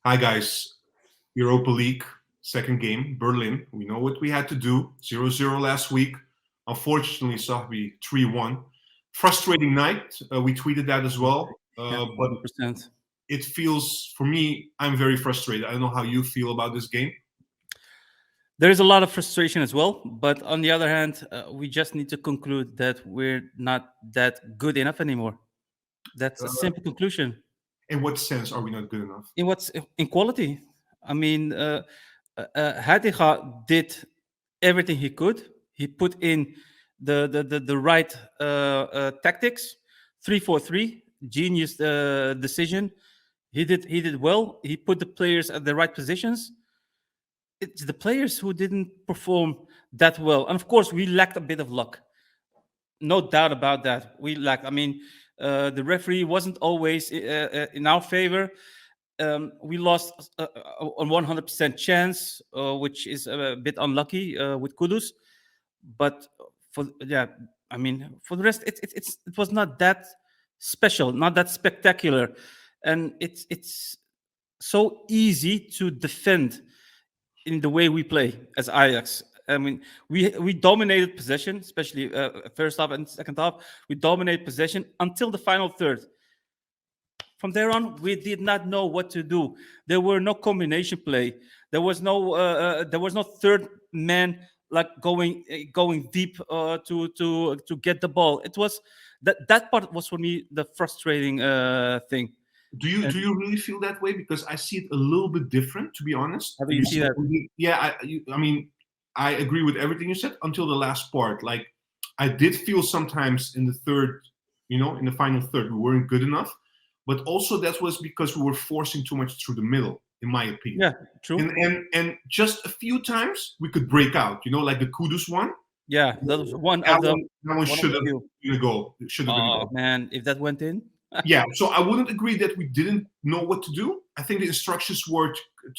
Hi guys, Europa League, second game, Berlin. We know what we had to do. 0-0 last week. Unfortunately, Sahbi 3-1. Frustrating night. We tweeted that as well. Yeah, But 100%. it feels, for me, I'm very frustrated. I don't know how you feel about this game. There is a lot of frustration as well, but on the other hand, we just need to conclude that we're not that good enough anymore. That's a Uh, simple conclusion. in what sense are we not good enough? In what's in quality? I mean, Hadija did everything he could. He put in the right tactics, 3-4-3, genius decision. He did well. He put the players at the right positions. It's the players who didn't perform that well. And of course, we lacked a bit of luck. No doubt about that. We lacked. I mean, the referee wasn't always in our favor. We lost a 100% chance, which is a bit unlucky with Kudus. But I mean, for the rest, it was not that special, not that spectacular, and it's so easy to defend in the way we play as Ajax. I mean, we dominated possession, especially first half and second half. We dominated possession until the final third. From there on, we did not know what to do. There were no combination play. There was no third man like going deep to get the ball. It was that part was for me the frustrating thing. Do you And do you really feel that way? Because I see it a little bit different, to be honest. how do you You see said, that? yeah, I mean, I agree with everything you said until the last part. Like, I did feel sometimes in the third, in the final third, we weren't good enough. But also that was because we were forcing too much through the middle, in my opinion. Yeah, And true. and and just a few times we could break out, like the Kudus one. Yeah, that was one That of the one, that one one of should the have few. been a goal. It should have been a Oh goal. man, if that went in, Yeah, so I wouldn't agree that we didn't know what to do. I think the instructions were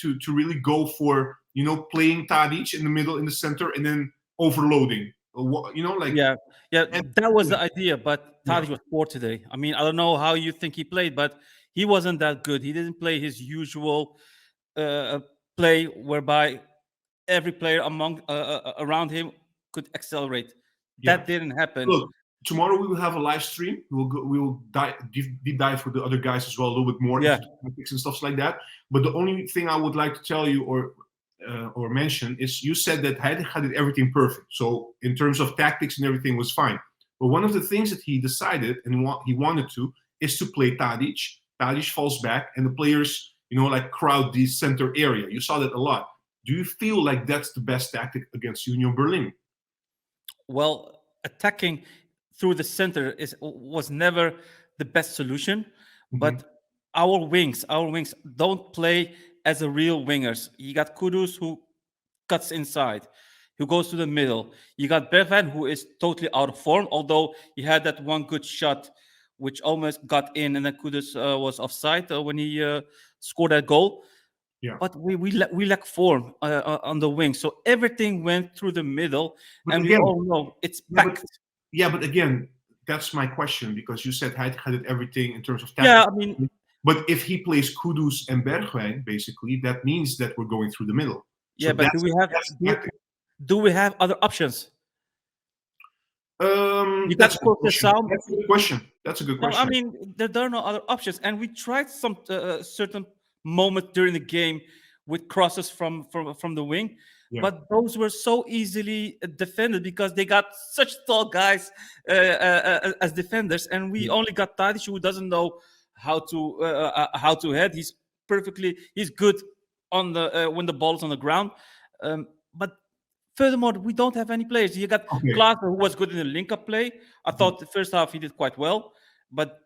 to really go for playing Tadic in the middle, in the center, and then overloading. Like, yeah, yeah, and that was the idea. But yeah, Tadic was poor today. I mean, I don't know how you think he played, but he wasn't that good. He didn't play his usual uh, play, whereby every player around him could accelerate. yeah. That didn't happen. Look, tomorrow we will have a live stream. We will deep dive with the other guys as well, a little bit more Yeah, into the tactics and stuff like that. But the only thing I would like to tell you or mention is you said that Heidegger did everything perfect. So in terms of tactics and everything was fine. But one of the things that he decided and he wanted to is to play Tadic. Tadic falls back and the players, like crowd the center area. You saw that a lot. Do you feel like that's the best tactic against Union Berlin? well, attacking through the center was never the best solution, Hmm. but our wings don't play as a real wingers. You got Kudus who cuts inside, who goes to the middle. You got Bevan who is totally out of form, although he had that one good shot which almost got in, and then Kudus was offside when he scored that goal. Yeah. But we lack form on the wing, so everything went through the middle, But and we again, all know it's yeah, but packed. yeah, but again, that's my question because you said Heitinga did everything in terms of Yeah, tactics. I mean, But if he plays Kudus and Bergwijn, basically, that means that we're going through the middle. So yeah, but do we have that's the do, tactic. do we have other options? You That's got a good question. Sound. That's a good question. That's a good No, I question. mean there are no other options, and we tried some certain moment during the game with crosses from the wing, Yeah. but those were so easily defended because they got such tall guys as defenders, and we Yeah. only got Tadic who doesn't know how to head. He's good on the when the ball is on the ground, but furthermore, we don't have any players. You got Okay. Glasner, who was good in the link-up play. I Mhm. thought the first half he did quite well, but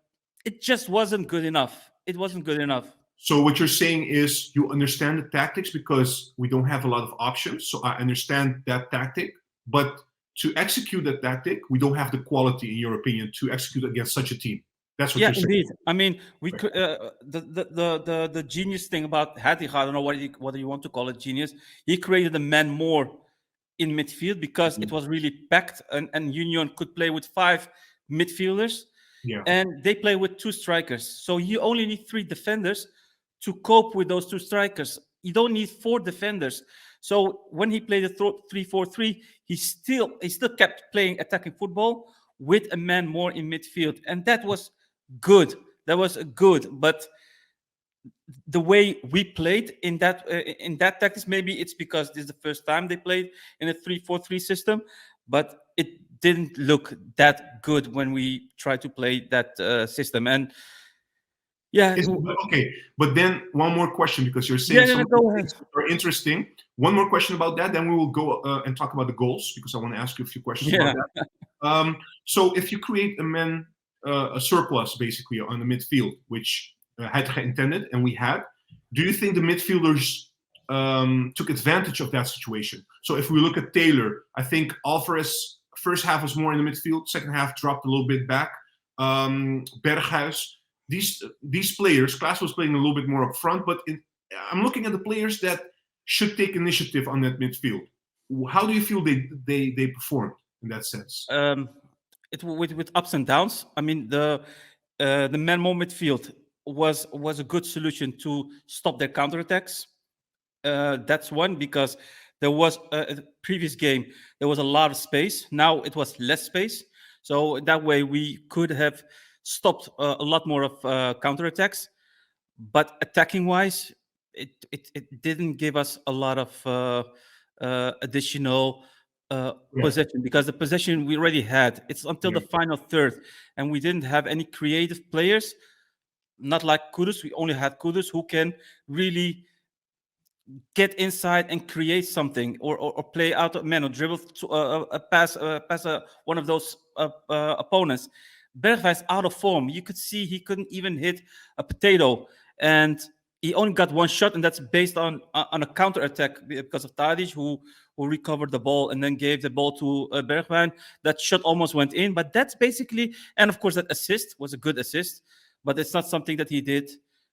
it just wasn't good enough. It wasn't good enough. So what you're saying is you understand the tactics because we don't have a lot of options. So I understand that tactic, but to execute that tactic, we don't have the quality, in your opinion, to execute against such a team. That's what Yeah, you're saying. indeed. I mean, we Right. could the genius thing about Hattie, I don't know whether you want to call it genius. He created a man more in midfield because it Mhm. was really packed, and Union could play with five midfielders, Yeah. and they play with two strikers. So you only need three defenders to cope with those two strikers. You don't need four defenders. So when he played the 3-4-3, he still kept playing attacking football with a man more in midfield, and that was good. That was good, but the way we played in that tactics, maybe it's because this is the first time they played in a 3-4-3 system, but it didn't look that good when we tried to play that system. And yeah, Okay, but then one more question, because you're saying yeah, some of the go ahead. things are interesting. One more question about that, then we will go and talk about the goals, because I want to ask you a few questions about Yeah. that. So if you create a surplus basically on the midfield, which had intended, and we had, do you think the midfielders took advantage of that situation? So if we look at Taylor, I think Alvarez first half was more in the midfield, second half dropped a little bit back. Berghuis, these players, Klaas was playing a little bit more up front, but I'm looking at the players that should take initiative on that midfield. How do you feel they performed in that sense? um, with ups and downs. I mean, the man more midfield was a good solution to stop their counterattacks. That's one, because there was a previous game there was a lot of space. Now it was less space, so that way we could have stopped a lot more of counterattacks. But attacking wise, it didn't give us a lot of additional Yeah, possession, because the possession we already had. It's until yeah, the final third, and we didn't have any creative players. Not like Kudus. We only had Kudus who can really get inside and create something, or play out of man, or dribble to, pass one of those opponents. Bergwijn out of form. You could see he couldn't even hit a potato, and he only got one shot, and that's based on a counter attack because of Tadic, who recovered the ball and then gave the ball to Bergwijn. That shot almost went in, but that's basically, and of course that assist was a good assist, but it's not something that he did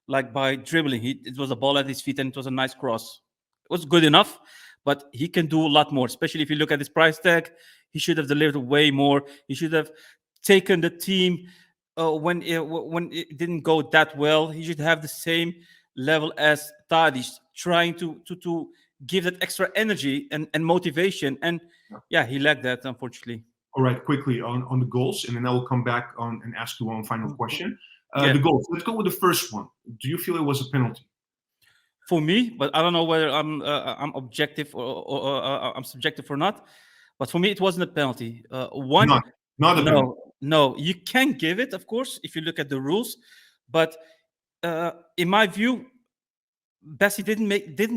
like by dribbling. It was a ball at his feet and it was a nice cross. It was good enough, but he can do a lot more. Especially if you look at his price tag, he should have delivered way more. He should have taken the team when it didn't go that well. He should have the same level as Tadic, trying to give that extra energy and motivation. And yeah. yeah, he lacked that, unfortunately. All right, quickly on the goals, and then I will come back on and ask you one final question. Yeah, The goals. Let's go with the first one. Do you feel it was a penalty? for me, but I don't know whether I'm objective or I'm subjective or not. But for me, it wasn't a penalty. One, Not, not a penalty. no, you can give it, of course, if you look at the rules. But in my view, Bessie didn't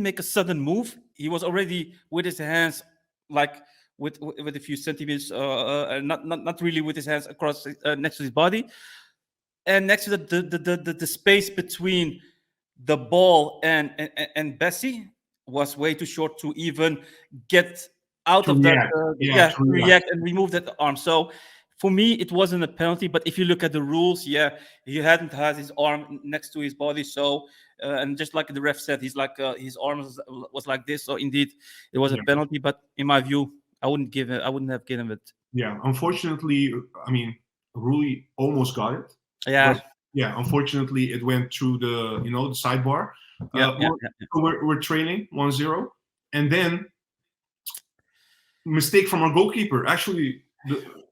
make a sudden move. He was already with his hands, like with a few centimeters, not really with his hands across next to his body, and next to the space between the ball and Bessie was way too short to even get out To of that. react. Yeah, Yeah, to to react. react and remove that arm. So for me, it wasn't a penalty. But if you look at the rules, yeah, he hadn't had his arm next to his body. So and just like the ref said, he's like his arm was like this. So indeed, it was a Yeah, penalty. But in my view, I wouldn't give it. I wouldn't have given it. yeah. Unfortunately, I mean, Rui almost got it, but Yeah, yeah, unfortunately, it went through the sidebar. yeah, yeah, We're, yeah. we're trailing 1-0, and then mistake from our goalkeeper. Actually,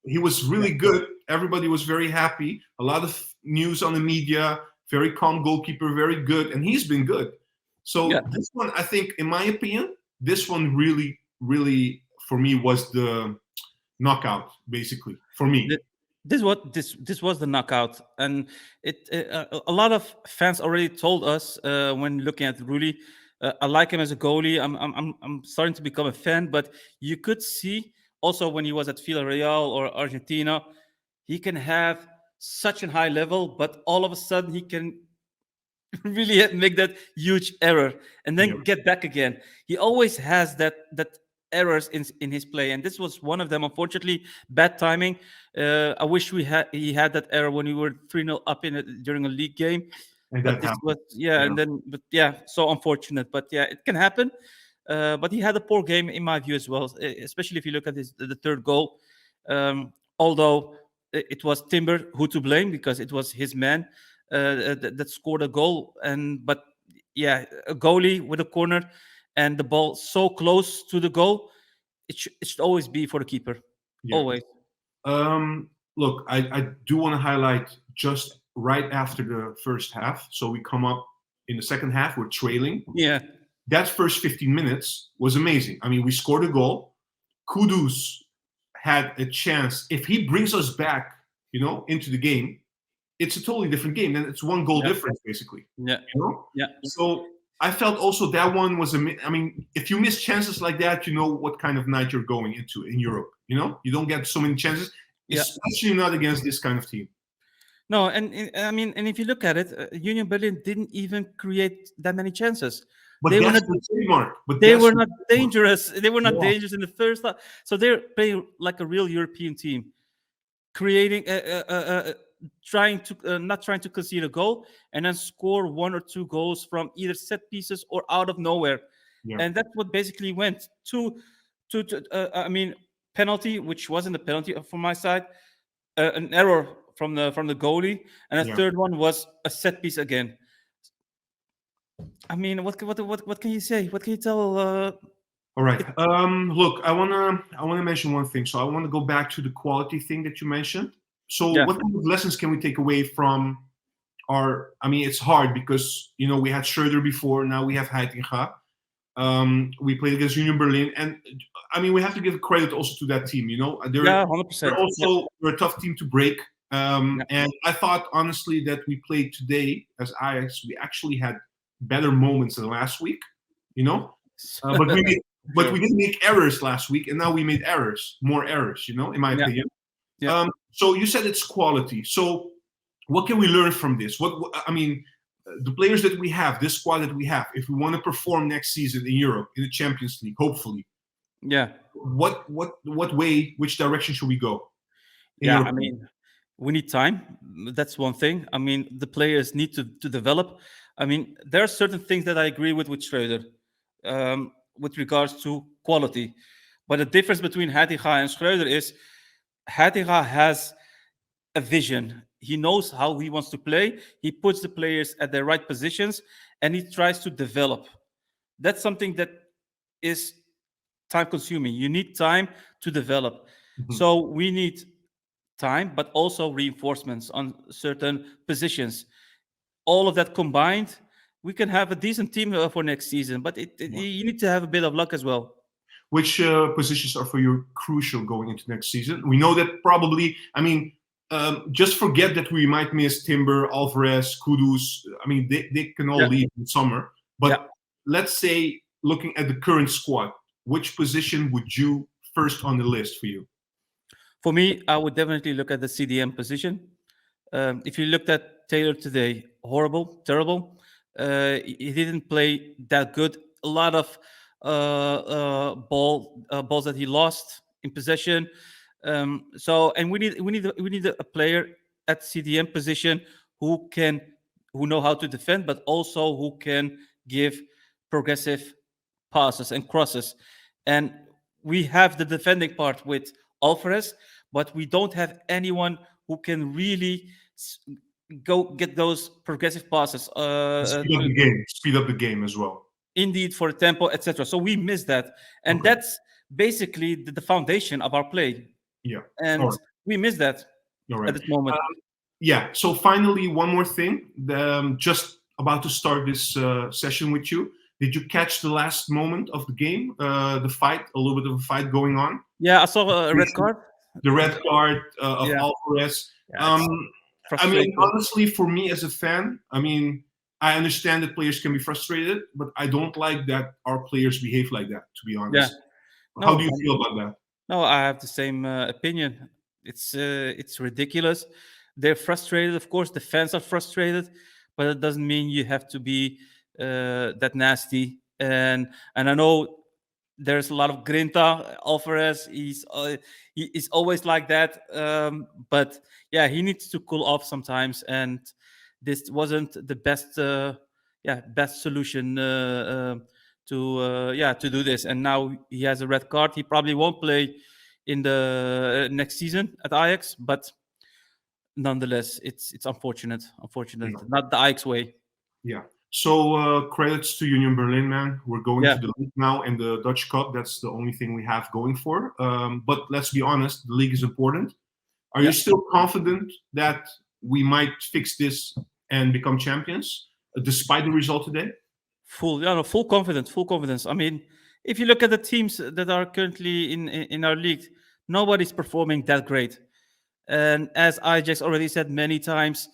he was Yeah. really good. Everybody was very happy. A lot of news on the media. Very calm goalkeeper, very good, and he's been good. Yeah. So this one, I think, in my opinion, this one really, really for me was the knockout, basically for me. Th- this was the knockout, and a lot of fans already told us when looking at Rulli. I like him as a goalie. I'm starting to become a fan, but you could see also when he was at Villarreal or Argentina, he can have such a high level, but all of a sudden he can really make that huge error and Yeah, then get back again. He always has that errors in his play, and this was one of them. Unfortunately, bad timing. I wish he had that error when we were 3-0 up in it during a league game. and But that this happened. was, yeah, Yeah, and then but yeah, so unfortunate. But yeah, it can happen. But he had a poor game in my view as well, especially if you look at the third goal. Although it was Timber who to blame because it was his man that scored a goal, and but a goalie with a corner and the ball so close to the goal, it should always be for the keeper. Yeah. Always. Look, I do want to highlight just right after the first half. So we come up in the second half, we're trailing. Yeah. That first 15 minutes was amazing. I mean, we scored a goal. Kudus had a chance. If he brings us back, into the game, it's a totally different game. Then it's one goal difference, basically. Yeah. Yeah. So I felt also that one was I mean, if you miss chances like that, you know what kind of night you're going into in Europe. You don't get so many chances, especially not against this kind of team. No, and I mean, and if you look at it, Union Berlin didn't even create that many chances. But They were that's not. the trademark. But They that's were the not trademark. dangerous. They were not Yeah. dangerous in the first half. So they're playing like a real European team, creating, trying to not trying to concede a goal, and then score one or two goals from either set pieces or out of nowhere. Yeah. And that's what basically went I mean, penalty, which wasn't a penalty from my side, an error from the goalie, and a Yeah. third one was a set piece again. I mean, what can you say? What can you tell? All right. Look, I wanna mention one thing. So I want to go back to the quality thing that you mentioned. So Yeah. what kind of lessons can we take away from our? I mean, it's hard because we had Schreuder before. Now we have Heitinga. We played against Union Berlin, and I mean, we have to give credit also to that team. They're, Yeah, they're 100%. also they're a tough team to break. Yeah. And I thought honestly that we played today as Ajax. We actually had better moments than last week. But we made, but we didn't make errors last week, and now we made more errors. In my Yeah. opinion. Yeah. So you said it's quality. So what can we learn from this? I mean, the players that we have, this squad that we have, if we want to perform next season in Europe in the Champions League, hopefully, Yeah. which direction should we go? Yeah. I mean, we need time. That's one thing. I mean, the players need to develop. I mean, there are certain things that I agree with Schreuder, with regards to quality. But the difference between Hattiga and Schreuder is Hattiga has a vision. He knows how he wants to play. He puts the players at their right positions, and he tries to develop. That's something that is time consuming. You need time to develop. So we need time, but also reinforcements on certain positions. All of that combined, we can have a decent team for next season. But you need to have a bit of luck as well. Which positions are for you crucial going into next season? We know that probably. I mean, just forget that we might miss Timber, Alvarez, Kudus. I mean, they can all leave in summer. But let's say, looking at the current squad, which position would you first on the list for you? For me, I would definitely look at the CDM position. If you looked at Taylor today, horrible, terrible. He didn't play that good. A lot of balls that he lost in possession. And we need a player at CDM position who know how to defend, but also who can give progressive passes and crosses. And we have the defending part with Alvarez, but we don't have anyone who can really go get those progressive passes. Speed up the game as well. Indeed, for the tempo, etc. So we miss that, and that's basically the foundation of our play. Yeah, and we miss that at this moment. Yeah. So finally, one more thing. Just about to start this session with you. Did you catch the last moment of the game? The fight, a little bit of a fight going on. Yeah, I saw a red card. The red card of Alvarez. I mean, honestly, for me as a fan, I mean, I understand that players can be frustrated, but I don't like that our players behave like that, to be honest. Yeah. How do you feel about that? No, I have the same opinion. It's ridiculous. They're frustrated, of course. The fans are frustrated, but it doesn't mean you have to be that nasty. And I know there's a lot of grinta. Alvarez, he's always like that. But yeah, he needs to cool off sometimes. And this wasn't the best solution to do this. And now he has a red card. He probably won't play in the next season at Ajax, but nonetheless, it's unfortunate. Not the Ajax way. Yeah. So credits to Union Berlin, man. We're going to Yeah, the league now and the Dutch Cup. That's the only thing we have going for. But let's be honest, the league is important. Are you yeah. still confident that we might fix this and become champions, despite the result today? Full, yeah, no, full confidence, full confidence. I mean, if you look at the teams that are currently in our league, nobody's performing that great. And as Ajax already said many times,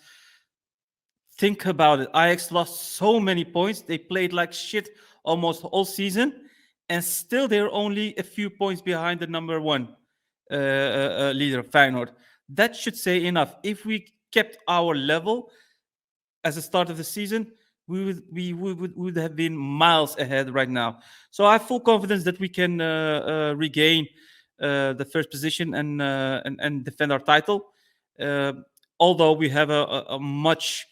think about it. Ajax lost so many points. They played like shit almost all season, and still they're only a few points behind the number one leader, Feyenoord. That should say enough. If we kept our level as the start of the season, we would have been miles ahead right now. So I have full confidence that we can regain the first position and defend our title. Uh, Although we have a much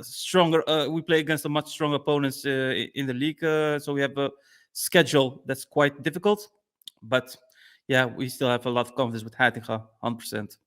stronger, we play against a much stronger opponents in the league, so we have a schedule that's quite difficult. But yeah, we still have a lot of confidence with Heitinga, 100%.